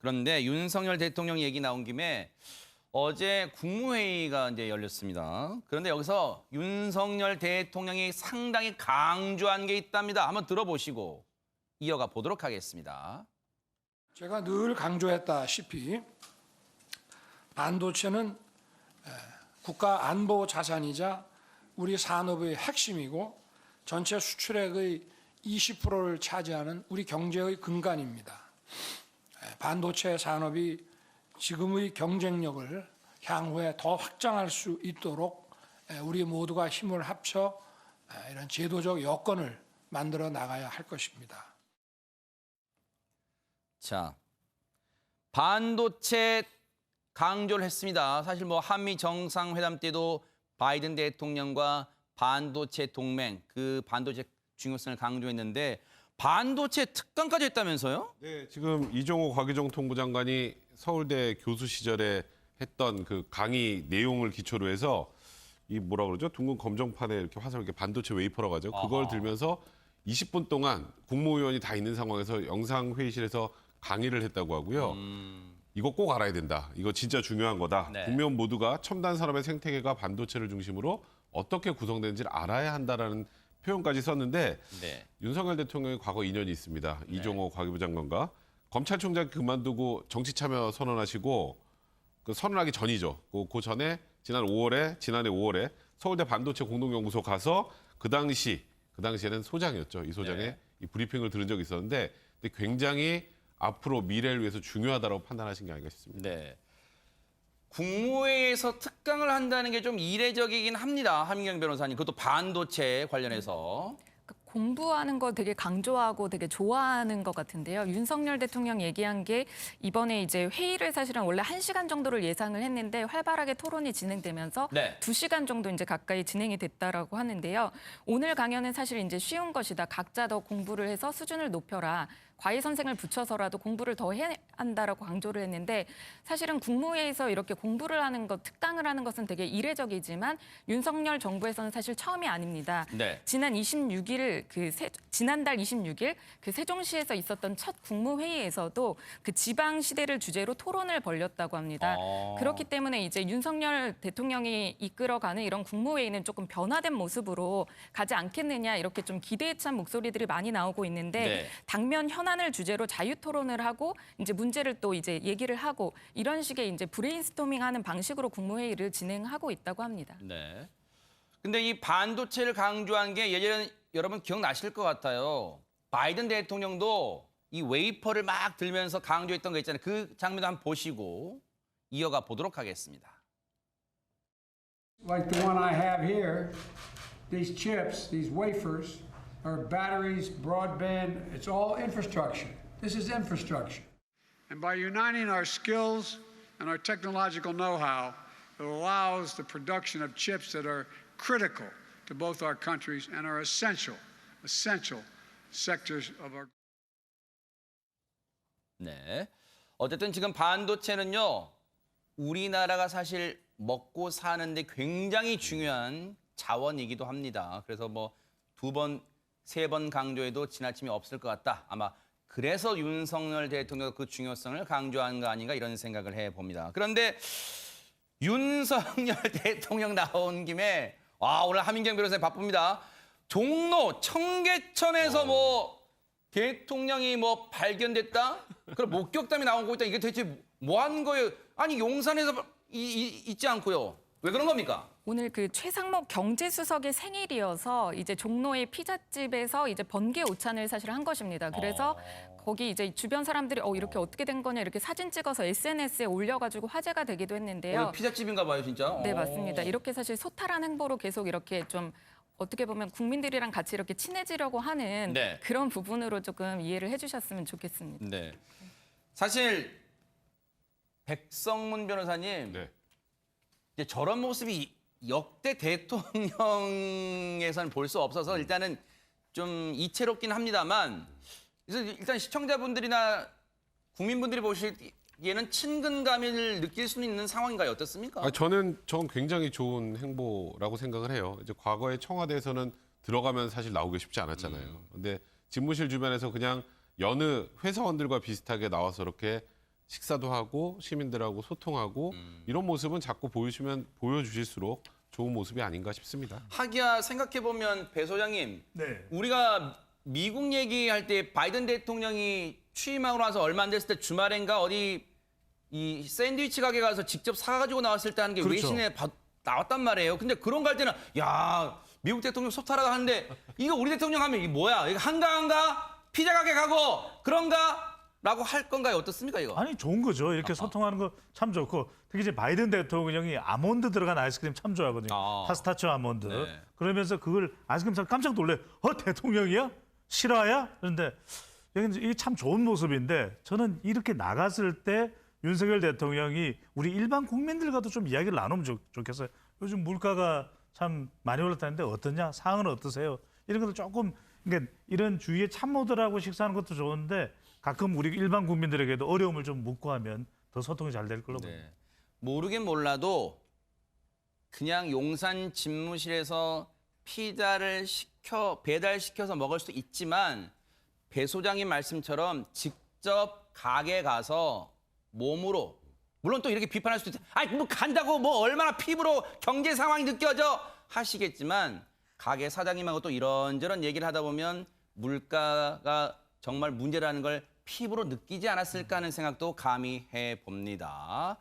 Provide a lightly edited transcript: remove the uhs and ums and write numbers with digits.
그런데 윤석열 대통령 얘기 나온 김에 어제 국무회의가 이제 열렸습니다. 그런데 여기서 윤석열 대통령이 상당히 강조한 게 있답니다. 한번 들어보시고 이어가 보도록 하겠습니다. 제가 늘 강조했다시피 반도체는 국가 안보 자산이자 우리 산업의 핵심이고 전체 수출액의 20%를 차지하는 우리 경제의 근간입니다. 반도체 산업이 지금의 경쟁력을 향후에 더 확장할 수 있도록 우리 모두가 힘을 합쳐 이런 제도적 여건을 만들어 나가야 할 것입니다. 자, 반도체 강조를 했습니다. 사실 뭐 한미 정상회담 때도 바이든 대통령과 반도체 동맹, 그 반도체 중요성을 강조했는데 반도체 특강까지 했다면서요? 네, 지금 이종호 과기정통부 장관이 서울대 교수 시절에 했던 그 강의 내용을 기초로 해서 이 뭐라 그러죠? 둥근 검정판에 이렇게 화살 이렇게 반도체 웨이퍼라고 하죠. 그걸 들면서 20분 동안 국무위원이 다 있는 상황에서 영상 회의실에서 강의를 했다고 하고요. 이거 꼭 알아야 된다. 이거 진짜 중요한 거다. 네. 국민 모두가 첨단 산업의 생태계가 반도체를 중심으로 어떻게 구성되는지를 알아야 한다라는 표현까지 썼는데 네. 윤석열 대통령이 과거 인연이 있습니다. 이종호 과기부 장관과 검찰총장 그만두고 정치 참여 선언하시고 그 선언하기 전이죠. 그 전에 지난해 5월에 서울대 반도체 공동연구소 가서 그 당시에는 소장이었죠. 이 소장의 네. 이 브리핑을 들은 적이 있었는데 근데 굉장히 앞으로 미래를 위해서 중요하다고 판단하신 게 아닌가 싶습니다. 네. 국무회의에서 특강을 한다는 게 좀 이례적이긴 합니다. 한민경 변호사님. 그것도 반도체 관련해서. 공부하는 거 되게 강조하고 되게 좋아하는 것 같은데요. 윤석열 대통령 얘기한 게 이번에 이제 회의를 사실은 원래 1시간 정도를 예상을 했는데 활발하게 토론이 진행되면서 네. 2시간 정도 이제 가까이 진행이 됐다라고 하는데요. 오늘 강연은 사실 이제 쉬운 것이다. 각자 더 공부를 해서 수준을 높여라. 과외 선생을 붙여서라도 공부를 더 해야 한다라고 강조를 했는데 사실은 국무회의에서 이렇게 공부를 하는 것, 특강을 하는 것은 되게 이례적이지만 윤석열 정부에서는 사실 처음이 아닙니다. 네. 지난달 26일 그 세종시에서 있었던 첫 국무회의에서도 그 지방 시대를 주제로 토론을 벌였다고 합니다. 그렇기 때문에 이제 윤석열 대통령이 이끌어가는 이런 국무회의는 조금 변화된 모습으로 가지 않겠느냐 이렇게 좀 기대에 찬 목소리들이 많이 나오고 있는데 네. 당면 현안을 주제로 자유 토론을 하고 이제 문제를 또 이제 얘기를 하고 이런 식의 이제 브레인스토밍하는 방식으로 국무회의를 진행하고 있다고 합니다. 네. 근데 이 반도체를 강조한 게 예전에 여러분 기억나실 것 같아요. 바이든 대통령도 이 웨이퍼를 막 들면서 강조했던 거 있잖아요. 그 장면도 한번 보시고 이어가 보도록 하겠습니다. Like the one I have here, these chips, these wafers, are batteries, broadband, it's all infrastructure. This is infrastructure. And by uniting our skills and our technological know-how, it allows the production of chips that are critical to both our countries and are essential sectors of our. 네. 어쨌든 지금 반도체는요. 우리나라가 사실 먹고 사는데 굉장히 중요한 자원이기도 합니다. 그래서 뭐 2번, 3번 강조해도 지나침이 없을 것 같다. 아마 그래서 윤석열 대통령 그 중요성을 강조한 거 아닌가 이런 생각을 해봅니다. 그런데 윤석열 대통령 나온 김에 오늘 한민경 변호사님 바쁩니다. 종로 청계천에서 뭐 대통령이 뭐 발견됐다? 그럼 목격담이 나오고 있다. 이게 대체 뭐 하는 거예요? 아니 용산에서 있지 않고요. 왜 그런 겁니까? 오늘 그 최상목 경제수석의 생일이어서 이제 종로의 피자집에서 이제 번개 오찬을 사실 한 것입니다. 그래서 거기 이제 주변 사람들이 이렇게 어떻게 된 거냐 이렇게 사진 찍어서 SNS에 올려가지고 화제가 되기도 했는데요. 오늘 피자집인가 봐요, 진짜. 네, 맞습니다. 이렇게 사실 소탈한 행보로 계속 이렇게 좀 어떻게 보면 국민들이랑 같이 이렇게 친해지려고 하는 네. 그런 부분으로 조금 이해를 해주셨으면 좋겠습니다. 네. 사실 백성문 변호사님 네. 이제 저런 모습이 역대 대통령에서는 볼 수 없어서 일단은 좀 이채롭긴 합니다만 그래서 일단 시청자분들이나 국민분들이 보시기에는 친근감을 느낄 수 있는 상황인가요? 어떻습니까? 저는 굉장히 좋은 행보라고 생각을 해요. 이제 과거에 청와대에서는 들어가면 사실 나오기 쉽지 않았잖아요. 근데 집무실 주변에서 그냥 여느 회사원들과 비슷하게 나와서 이렇게 식사도 하고 시민들하고 소통하고 이런 모습은 자꾸 보여주실수록 좋은 모습이 아닌가 싶습니다. 하기야 생각해보면 배 소장님, 네. 우리가 미국 얘기할 때 바이든 대통령이 취임하고 나서 얼마 안 됐을 때 주말인가 어디 이 샌드위치 가게 가서 직접 사가지고 나왔을 때 하는 게 그렇죠. 외신에 나왔단 말이에요. 근데 그런 거 할 때는 야 미국 대통령 소타라고 하는데 이거 우리 대통령 하면 이게 뭐야? 이거 한가한가? 피자 가게 가고 그런가? 라고 할 건가요? 어떻습니까 이거? 아니 좋은 거죠. 이렇게 소통하는 거 참 좋고 특히 이제 바이든 대통령이 아몬드 들어간 아이스크림 참 좋아하거든요. 파스타치오 아몬드. 네. 그러면서 그걸 아이스크림 사서 깜짝 놀래. 대통령이야? 실화야? 그런데 이게 참 좋은 모습인데 저는 이렇게 나갔을 때 윤석열 대통령이 우리 일반 국민들과도 좀 이야기를 나누면 좋겠어요. 요즘 물가가 참 많이 올랐다는데 어떠냐? 상황은 어떠세요? 이런 것도 조금 그러니까 이런 주위에 참모들하고 식사하는 것도 좋은데 가끔 우리 일반 국민들에게도 어려움을 좀 묻고 하면 더 소통이 잘 될 걸로 봅니다. 네. 모르긴 몰라도 그냥 용산 집무실에서 피자를 배달시켜서 먹을 수도 있지만 배 소장님 말씀처럼 직접 가게 가서 몸으로 물론 또 이렇게 비판할 수도 있다. 아니 뭐 간다고 뭐 얼마나 피부로 경제 상황이 느껴져 하시겠지만 가게 사장님하고 또 이런저런 얘기를 하다 보면 물가가 정말 문제라는 걸 피부로 느끼지 않았을까 하는 생각도 감히 해봅니다.